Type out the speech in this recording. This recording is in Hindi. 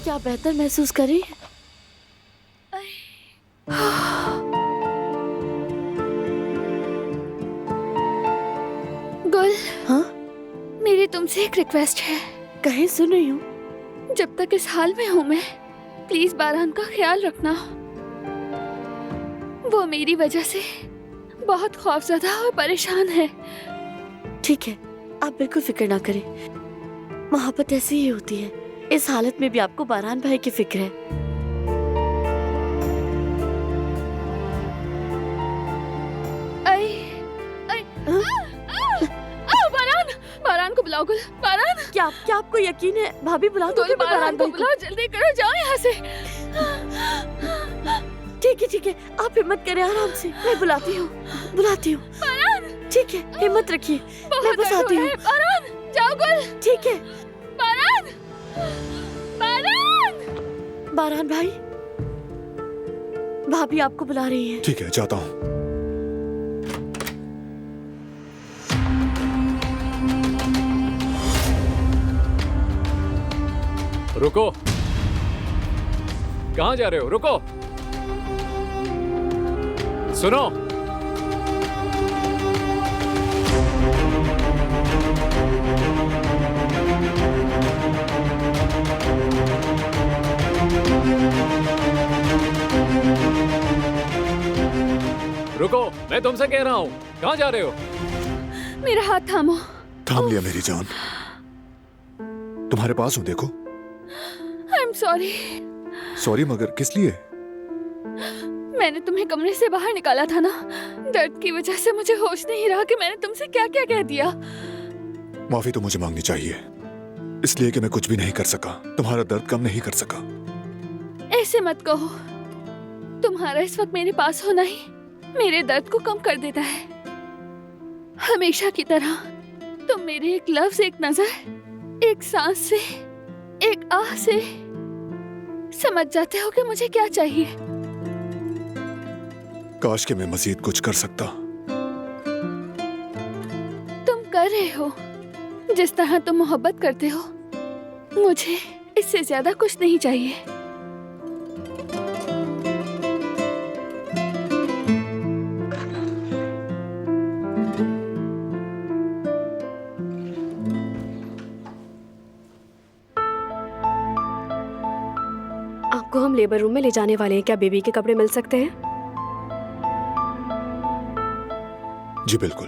क्या बेहतर महसूस कर रही हैं? गुल, हाँ, मेरी तुमसे एक रिक्वेस्ट है। कहीं सुन रही हूँ। जब तक इस हाल में हूँ मैं, प्लीज बारहान का ख्याल रखना। वो मेरी वजह से बहुत खौफजदा और परेशान है। ठीक है, आप बिल्कुल फिक्र ना करें। मोहब्बत ऐसी ही होती है। इस हालत में भी आपको बारहान भाई की फिक्र है। आई, आई, हाँ? बारहान, बारहान को बुलाओ गुल। बारहान, क्या आपको यकीन है भाभी बुला गुल, दोगे बारहान बारहान को भाई को? बुलाओ, जल्दी करो, जाओ यहाँ से। ठीक है, आप हिम्मत करें, आराम से। मैं बुलाती हूँ। ठीक है, हिम्मत रखिए, मैं बहुत बस दर्द आती हो हूँ। रहा है। बारहान, जाओ गुल। ठीक है। बारहान, बारहान। बारहान भाई, भाभी आपको बुला रही है। ठीक है, जाता हूँ। रुको, कहाँ जा रहे हो? रुको, सुनो। रुको, मैं तुमसे कह रहा हूँ, कहाँ जा रहे हो? मेरा हाथ थामो। थाम लिया मेरी जान, तुम्हारे पास हूँ, देखो। I am sorry. सॉरी, मगर किस लिए? मैंने तुम्हें कमरे से बाहर निकाला था ना। दर्द की वजह से मुझे होश नहीं रहा कि मैंने तुमसे क्या क्या कह दिया। माफी तो मुझे मांगनी चाहिए, इसलिए कि मैं कुछ भी नहीं कर सका, तुम्हारा दर्द कम नहीं कर सका। ऐसे मत कहो। तुम्हारा इस वक्त मेरे पास होना ही मेरे दर्द को कम कर देता है। हमेशा की तरह तुम मेरे एक लफ्ज, एक नजर, एक सांस से, एक आह से समझ जाते हो कि मुझे क्या चाहिए। काश कि मैं मजीद कुछ कर सकता। तुम कर रहे हो जिस तरह तुम मोहब्बत करते हो। मुझे इससे ज्यादा कुछ नहीं चाहिए। आपको हम लेबर रूम में ले जाने वाले हैं। क्या बेबी के कपड़े मिल सकते हैं? जी बिल्कुल।